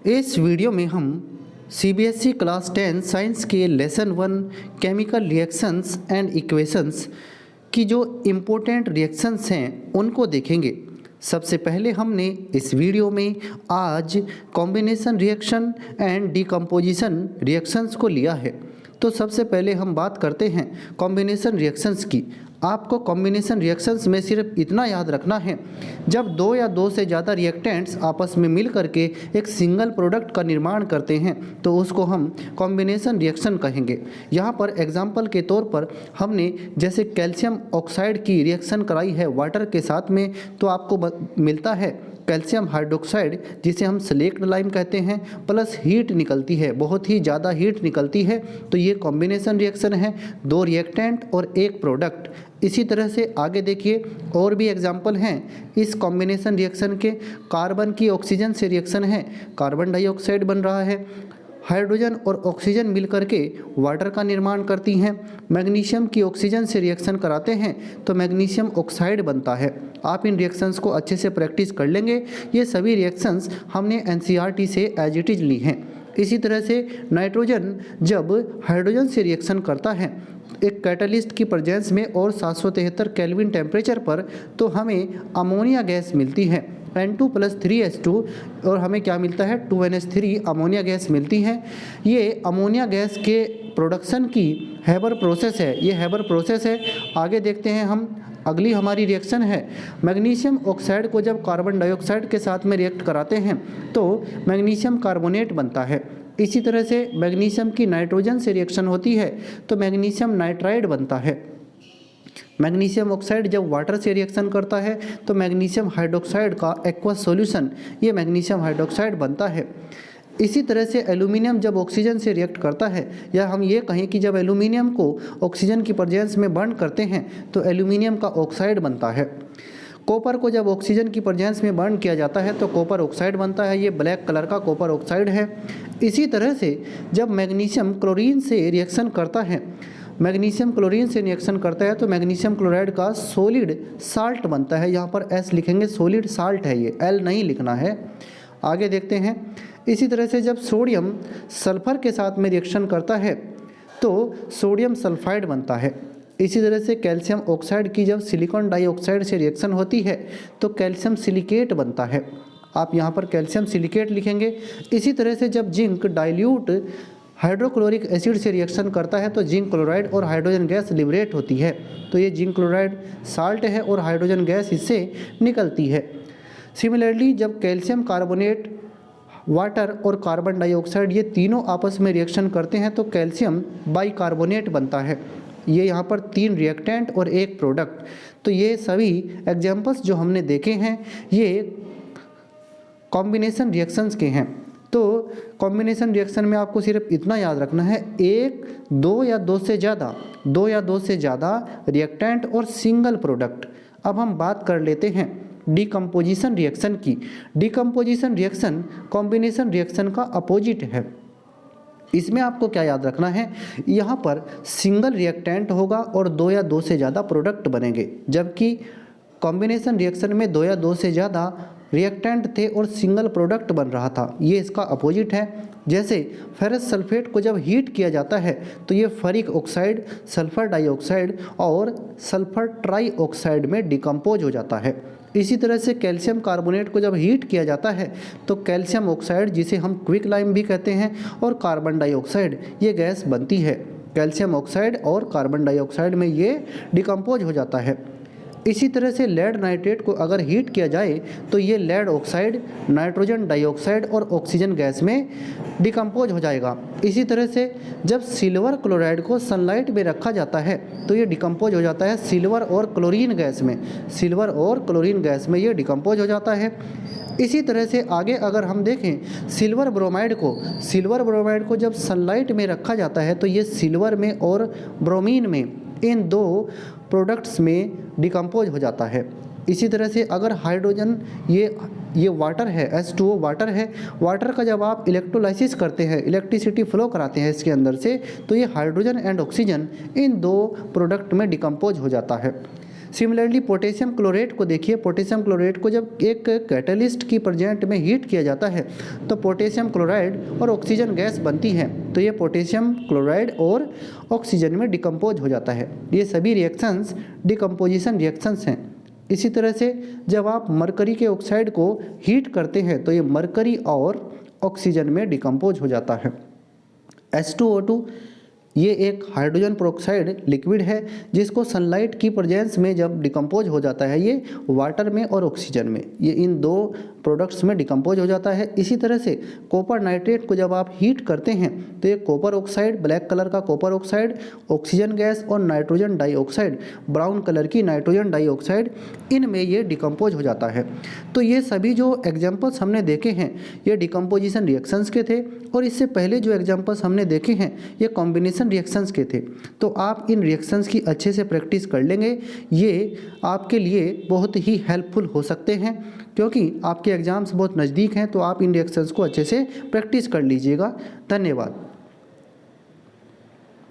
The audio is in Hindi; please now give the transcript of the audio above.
इस वीडियो में हम सीबीएसई क्लास 10 साइंस के lesson 1 chemical reactions and equations की जो इम्पोर्टेंट रिएक्शंस हैं उनको देखेंगे। सबसे पहले हमने इस वीडियो में आज combination reaction and decomposition reactions को लिया है। तो सबसे पहले हम बात करते हैं कॉम्बिनेशन रिएक्शंस की। आपको कॉम्बिनेशन रिएक्शंस में सिर्फ इतना याद रखना है, जब दो या दो से ज़्यादा रिएक्टेंट्स आपस में मिल करके एक सिंगल प्रोडक्ट का निर्माण करते हैं तो उसको हम कॉम्बिनेशन रिएक्शन कहेंगे। यहाँ पर एग्जांपल के तौर पर हमने जैसे कैल्शियम ऑक्साइड की रिएक्शन कराई है वाटर के साथ में, तो आपको मिलता है कैल्शियम हाइड्रोक्साइड जिसे हम सेलेक्ट लाइम कहते हैं, प्लस हीट निकलती है, बहुत ही ज़्यादा हीट निकलती है। तो ये कॉम्बिनेशन रिएक्शन है, दो रिएक्टेंट और एक प्रोडक्ट। इसी तरह से आगे देखिए और भी एग्जाम्पल हैं इस कॉम्बिनेशन रिएक्शन के। कार्बन की ऑक्सीजन से रिएक्शन है, कार्बन डाइऑक्साइड बन रहा है। हाइड्रोजन और ऑक्सीजन मिलकर के वाटर का निर्माण करती हैं। मैग्नीशियम की ऑक्सीजन से रिएक्शन कराते हैं तो मैग्नीशियम ऑक्साइड बनता है। आप इन रिएक्शंस को अच्छे से प्रैक्टिस कर लेंगे। ये सभी रिएक्शंस हमने एनसीईआरटी से एज इट इज़ ली हैं। इसी तरह से नाइट्रोजन जब हाइड्रोजन से रिएक्शन करता है एक कैटलिस्ट की प्रेजेंस में और 773 केल्विन टेम्परेचर पर, तो हमें अमोनिया गैस मिलती है N2 + 3H2 और हमें क्या मिलता है 2NH3 अमोनिया गैस मिलती है। ये अमोनिया गैस के प्रोडक्शन की हेबर प्रोसेस है, ये हेबर प्रोसेस है। आगे देखते हैं हम, अगली हमारी रिएक्शन है मैग्नीशियम ऑक्साइड को जब कार्बन डाइऑक्साइड के साथ में रिएक्ट कराते हैं तो मैग्नीशियम कार्बोनेट बनता है। इसी तरह से मैग्नीशियम की नाइट्रोजन से रिएक्शन होती है तो मैग्नीशियम नाइट्राइड बनता है। मैग्नीशियम ऑक्साइड जब वाटर से रिएक्शन करता है तो मैग्नीशियम हाइड्रोक्साइड का एक्वस सॉल्यूशन ये मैग्नीशियम हाइड्रोक्साइड बनता है। इसी तरह से एल्यूमिनियम जब ऑक्सीजन से रिएक्ट करता है, या हम ये कहें कि जब एल्यूमिनियम को ऑक्सीजन की प्रेजेंस में बर्न करते हैं तो एल्यूमिनियम का ऑक्साइड बनता है। कॉपर को जब ऑक्सीजन की प्रेजेंस में बर्न किया जाता है तो कॉपर ऑक्साइड बनता है, ये ब्लैक कलर का कॉपर ऑक्साइड है। इसी तरह से जब मैग्नीशियम क्लोरीन से रिएक्शन करता है, मैग्नीशियम क्लोरीन से रिएक्शन करता है तो मैग्नीशियम क्लोराइड का सॉलिड साल्ट बनता है। यहाँ पर S लिखेंगे, सॉलिड साल्ट है ये, L नहीं लिखना है। आगे देखते हैं, इसी तरह से जब सोडियम सल्फर के साथ में रिएक्शन करता है तो सोडियम सल्फाइड बनता है। इसी तरह से कैल्शियम ऑक्साइड की जब सिलिकॉन डाइऑक्साइड से रिएक्शन होती है तो कैल्शियम सिलिकेट बनता है। आप यहाँ पर कैल्शियम सिलिकेट लिखेंगे। इसी तरह से जब जिंक डाइल्यूट हाइड्रोक्लोरिक एसिड से रिएक्शन करता है तो जिंक क्लोराइड और हाइड्रोजन गैस लिबरेट होती है। तो ये जिंक क्लोराइड साल्ट है और हाइड्रोजन गैस इससे निकलती है। सिमिलरली जब कैल्शियम कार्बोनेट, वाटर और कार्बन डाइऑक्साइड ये तीनों आपस में रिएक्शन करते हैं तो कैल्शियम बाइकार्बोनेट बनता है। ये यहाँ पर 3 रिएक्टेंट और एक प्रोडक्ट। तो ये सभी एग्जाम्पल्स जो हमने देखे हैं ये कॉम्बिनेशन रिएक्शंस के हैं। तो कॉम्बिनेशन रिएक्शन में आपको सिर्फ इतना याद रखना है, एक, दो या दो से ज़्यादा रिएक्टेंट और सिंगल प्रोडक्ट। अब हम बात कर लेते हैं डिकम्पोजिशन रिएक्शन की। डिकम्पोजिशन रिएक्शन कॉम्बिनेशन रिएक्शन का अपोजिट है। इसमें आपको क्या याद रखना है, यहाँ पर सिंगल रिएक्टेंट होगा और दो या दो से ज़्यादा प्रोडक्ट बनेंगे, जबकि कॉम्बिनेशन रिएक्शन में दो या दो से ज़्यादा रिएक्टेंट थे और सिंगल प्रोडक्ट बन रहा था। ये इसका अपोजिट है। जैसे फेरस सल्फेट को जब हीट किया जाता है तो ये फरिक ऑक्साइड, सल्फर डाइऑक्साइड और सल्फर ट्राइऑक्साइड में डिकम्पोज हो जाता है। इसी तरह से कैल्शियम कार्बोनेट को जब हीट किया जाता है तो कैल्शियम ऑक्साइड जिसे हम क्विक लाइम भी कहते हैं और कार्बन डाइऑक्साइड ये गैस बनती है। कैल्शियम ऑक्साइड और कार्बन डाइऑक्साइड में ये डिकम्पोज हो जाता है। इसी तरह से लेड नाइट्रेट को अगर हीट किया जाए तो ये लेड ऑक्साइड, नाइट्रोजन डाइऑक्साइड और ऑक्सीजन गैस में डिकम्पोज हो जाएगा। इसी तरह से जब सिल्वर क्लोराइड को सनलाइट में रखा जाता है तो ये डिकम्पोज हो जाता है सिल्वर और क्लोरीन गैस में, सिल्वर और क्लोरीन गैस में ये डिकम्पोज हो जाता है। इसी तरह से आगे अगर हम देखें सिल्वर ब्रोमाइड को जब सनलाइट में रखा जाता है तो ये सिल्वर में और ब्रोमीन में, इन दो प्रोडक्ट्स में डिकम्पोज हो जाता है। इसी तरह से अगर हाइड्रोजन ये वाटर है, H2O वाटर है, वाटर का जब आप इलेक्ट्रोलाइसिस करते हैं, इलेक्ट्रिसिटी फ्लो कराते हैं इसके अंदर से, तो ये हाइड्रोजन एंड ऑक्सीजन इन दो प्रोडक्ट में डिकम्पोज हो जाता है। सिमिलरली पोटेशियम क्लोरेट को देखिए, पोटेशियम क्लोरेट को जब एक कैटलिस्ट की प्रेजेंट में हीट किया जाता है तो पोटेशियम क्लोराइड और ऑक्सीजन गैस बनती है, तो ये पोटेशियम क्लोराइड और ऑक्सीजन में डिकम्पोज हो जाता है। ये सभी रिएक्शंस डिकम्पोजिशन रिएक्शंस हैं। इसी तरह से जब आप मरकरी के ऑक्साइड को हीट करते हैं तो ये मरकरी और ऑक्सीजन में डिकम्पोज हो जाता है। H2O2 ये एक हाइड्रोजन पेरोक्साइड लिक्विड है जिसको सनलाइट की प्रेजेंस में जब डिकम्पोज हो जाता है, ये वाटर में और ऑक्सीजन में, ये इन दो प्रोडक्ट्स में डिकम्पोज हो जाता है। इसी तरह से कॉपर नाइट्रेट को जब आप हीट करते हैं तो ये कॉपर ऑक्साइड, ब्लैक कलर का कॉपर ऑक्साइड, ऑक्सीजन गैस और नाइट्रोजन डाइऑक्साइड, ब्राउन कलर की नाइट्रोजन डाइऑक्साइड, इनमें ये डिकम्पोज हो जाता है। तो ये सभी जो एग्जाम्पल्स हमने देखे हैं ये डिकम्पोजिशन रिएक्शंस के थे, और इससे पहले जो एग्जाम्पल्स हमने देखे हैं ये कॉम्बिनेशन रिएक्शंस के थे। तो आप इन रिएक्शंस की अच्छे से प्रैक्टिस कर लेंगे, ये आपके लिए बहुत ही हेल्पफुल हो सकते हैं, क्योंकि आपके एग्ज़ाम्स बहुत नज़दीक हैं। तो आप इन रिएक्शंस को अच्छे से प्रैक्टिस कर लीजिएगा। धन्यवाद।